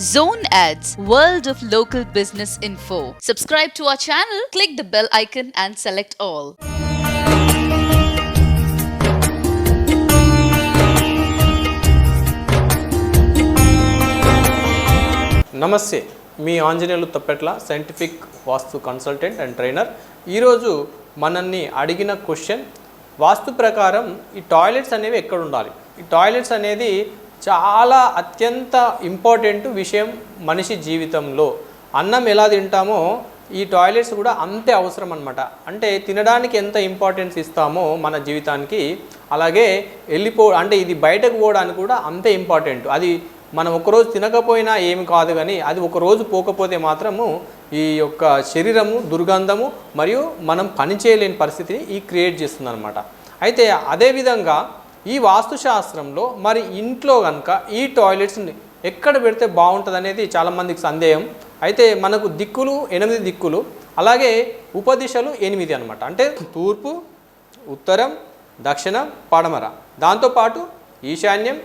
Zone Ads, World of Local Business Info. Subscribe to our channel, click the bell icon and select all. నమస్తే మీ Anjaneyulu Tappetla scientific vastu consultant and trainer. ఈరోజు మనల్ని అడిగిన question, వాస్తు ప్రకారం ఈ toilets అనేవి ఎక్కడ ఉండాలి? ఈ టాయిలెట్స్ అనేది చాలా అత్యంత ఇంపార్టెంట్ విషయం మనిషి జీవితంలో. అన్నం ఎలా తింటామో ఈ టాయిలెట్స్ కూడా అంతే అవసరం అన్నమాట. అంటే తినడానికి ఎంత ఇంపార్టెన్స్ ఇస్తామో మన జీవితానికి, అలాగే అంటే ఇది బయటకు పోవడానికి కూడా అంతే ఇంపార్టెంట్. అది మనం ఒకరోజు తినకపోయినా ఏమి కాదు, కానీ అది ఒకరోజు పోకపోతే మాత్రము ఈ యొక్క శరీరము దుర్గంధము మరియు మనం పని చేయలేని పరిస్థితిని క్రియేట్ చేస్తుంది అనమాట. అయితే అదేవిధంగా ఈ వాస్తుశాస్త్రంలో మరి ఇంట్లో కనుక ఈ టాయిలెట్స్ని ఎక్కడ పెడితే బాగుంటుంది అనేది చాలామందికి సందేహం. అయితే మనకు దిక్కులు 8 దిక్కులు, అలాగే ఉపదిశలు 8 అనమాట. అంటే తూర్పు, ఉత్తరం, దక్షిణం, పడమర, దాంతోపాటు ఈశాన్యం,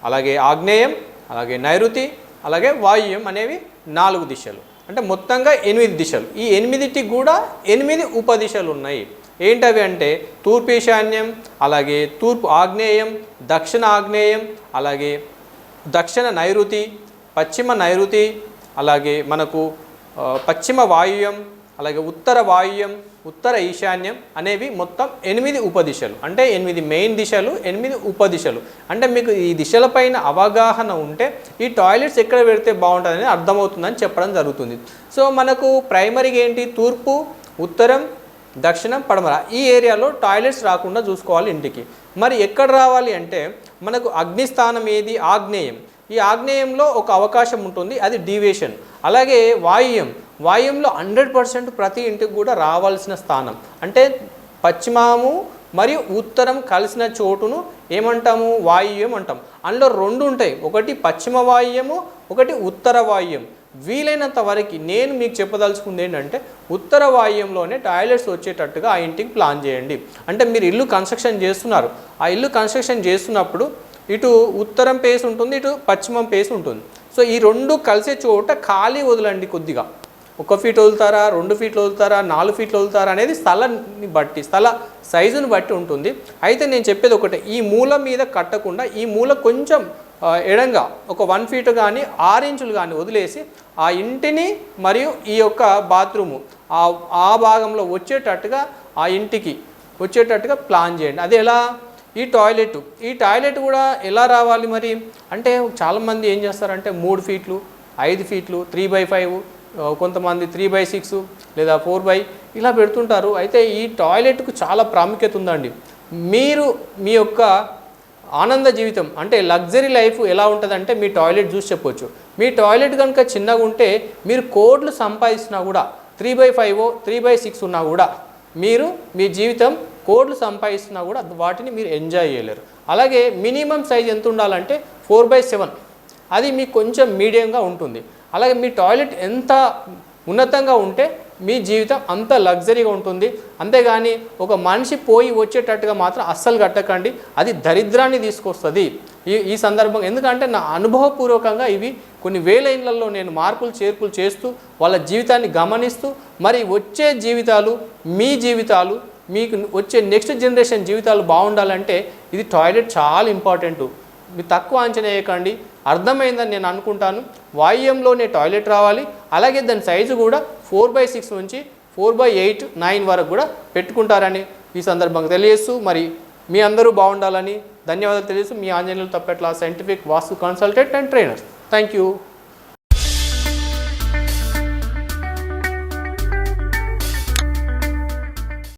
అలాగే ఆగ్నేయం, అలాగే నైరుతి, అలాగే వాయువ్యం అనేవి 4 దిశలు. అంటే మొత్తంగా 8 దిశలు. ఈ 8టికి కూడా 8 ఉపదిశలు ఉన్నాయి. ఏంటవి అంటే తూర్పు ఈశాన్యం, అలాగే తూర్పు ఆగ్నేయం, దక్షిణ ఆగ్నేయం, అలాగే దక్షిణ నైరుతి, పశ్చిమ నైరుతి, అలాగే మనకు పశ్చిమ వాయువ్యం, అలాగే ఉత్తర వాయువ్యం, ఉత్తర ఈశాన్యం అనేవి మొత్తం 8 ఉపదిశలు. అంటే 8 మెయిన్ దిశలు, 8 ఉపదిశలు. అంటే మీకు ఈ దిశలపైన అవగాహన ఉంటే ఈ టాయిలెట్స్ ఎక్కడ పెడితే బాగుంటుందని అర్థమవుతుందని చెప్పడం జరుగుతుంది. సో మనకు ప్రైమరీగా ఏంటి, తూర్పు, ఉత్తరం, దక్షిణం, పడమర ఈ ఏరియాలో టాయిలెట్స్ రాకుండా చూసుకోవాలి ఇంటికి. మరి ఎక్కడ రావాలి అంటే మనకు అగ్నిస్థానం ఏది, ఆగ్నేయం. ఈ ఆగ్నేయంలో ఒక అవకాశం ఉంటుంది, అది డీవియేషన్. అలాగే వాయువ్యంలో 100% ప్రతి ఇంటికి కూడా రావాల్సిన స్థానం. అంటే పశ్చిమము మరియు ఉత్తరం కలిసిన చోటును ఏమంటాము, వాయువ్యం అంటాం. అందులో 2 ఉంటాయి, ఒకటి పశ్చిమ వాయువ్యము, ఒకటి ఉత్తర వాయువ్యం. వీలైనంత వరకు నేను మీకు చెప్పదలుచుకుంది ఏంటంటే ఉత్తర వాయువ్యంలోనే టాయిలెట్స్ వచ్చేటట్టుగా ఆ ఇంటికి ప్లాన్ చేయండి. అంటే మీరు ఇల్లు కన్స్ట్రక్షన్ చేస్తున్నారు, ఆ ఇల్లు కన్స్ట్రక్షన్ చేస్తున్నప్పుడు ఇటు ఉత్తరం పేస్ ఉంటుంది, ఇటు పశ్చిమం పేస్ ఉంటుంది. సో ఈ 2 కలిసే చోట ఖాళీ వదలండి. కొద్దిగా 1 ఫీట్ వదులుతారా, 2 ఫీట్లు వదులుతారా, 4 ఫీట్లు వదులుతారా అనేది స్థలాన్ని బట్టి, స్థల సైజుని బట్టి ఉంటుంది. అయితే నేను చెప్పేది ఒకటే, ఈ మూల మీద కట్టకుండా ఈ మూల కొంచెం ఎడంగా ఒక 1 ఫీట్ కానీ 6 ఇంచులు కానీ వదిలేసి ఆ ఇంటిని మరియు ఈ యొక్క బాత్రూము ఆ భాగంలో వచ్చేటట్టుగా, ఆ ఇంటికి వచ్చేటట్టుగా ప్లాన్ చేయండి. అది ఎలా, ఈ టాయిలెట్ కూడా ఎలా రావాలి మరి అంటే చాలామంది ఏం చేస్తారంటే 3 ఫీట్లు, 5 ఫీట్లు, 3/5, కొంతమంది 3/6 లేదా 4 ఇలా పెడుతుంటారు. అయితే ఈ టాయిలెట్కు చాలా ప్రాముఖ్యత ఉందండి. మీరు మీ యొక్క ఆనంద జీవితం అంటే లగ్జరీ లైఫ్ ఎలా ఉంటుందంటే మీ టాయిలెట్ చూసి చెప్పొచ్చు. మీ టాయిలెట్ కనుక చిన్నగా ఉంటే మీరు కోట్లు సంపాదిస్తున్నా కూడా, 3/5 3/6 ఉన్నా కూడా, మీరు మీ జీవితం కోట్లు సంపాదిస్తున్నా కూడా వాటిని మీరు ఎంజాయ్ చేయలేరు. అలాగే మినిమం సైజ్ ఎంత ఉండాలంటే 4/7, అది మీకు కొంచెం మీడియంగా ఉంటుంది. అలాగే మీ టాయిలెట్ ఎంత ఉన్నతంగా ఉంటే మీ జీవితం అంత లగ్జరీగా ఉంటుంది. అంతేగాని ఒక మనిషి పోయి వచ్చేటట్టుగా మాత్రం అస్సలు కట్టకండి, అది దరిద్రాన్ని తీసుకొస్తుంది ఈ సందర్భం. ఎందుకంటే నా అనుభవపూర్వకంగా ఇవి కొన్ని వేల ఇళ్లలో నేను మార్పులు చేర్పులు చేస్తూ వాళ్ళ జీవితాన్ని గమనిస్తూ, మరి వచ్చే జీవితాలు, మీ జీవితాలు, మీకు వచ్చే నెక్స్ట్ జనరేషన్ జీవితాలు బాగుండాలంటే ఇది టాయిలెట్ చాలా ఇంపార్టెంట్. మీరు తక్కువ అంచనా వేయకండి. అర్థమైందని నేను అనుకుంటాను. వాయువ్యంలోనే టాయిలెట్ రావాలి, అలాగే దాని సైజు కూడా 4/6 నుంచి 4/8, 9 వరకు కూడా పెట్టుకుంటారని ఈ సందర్భంగా తెలియజేస్తూ, మరి మీ అందరూ బాగుండాలని ధన్యవాదాలు తెలియజేస్తూ, మీ Anjaneyulu Tappetla scientific vastu consultant and trainer. Thank you.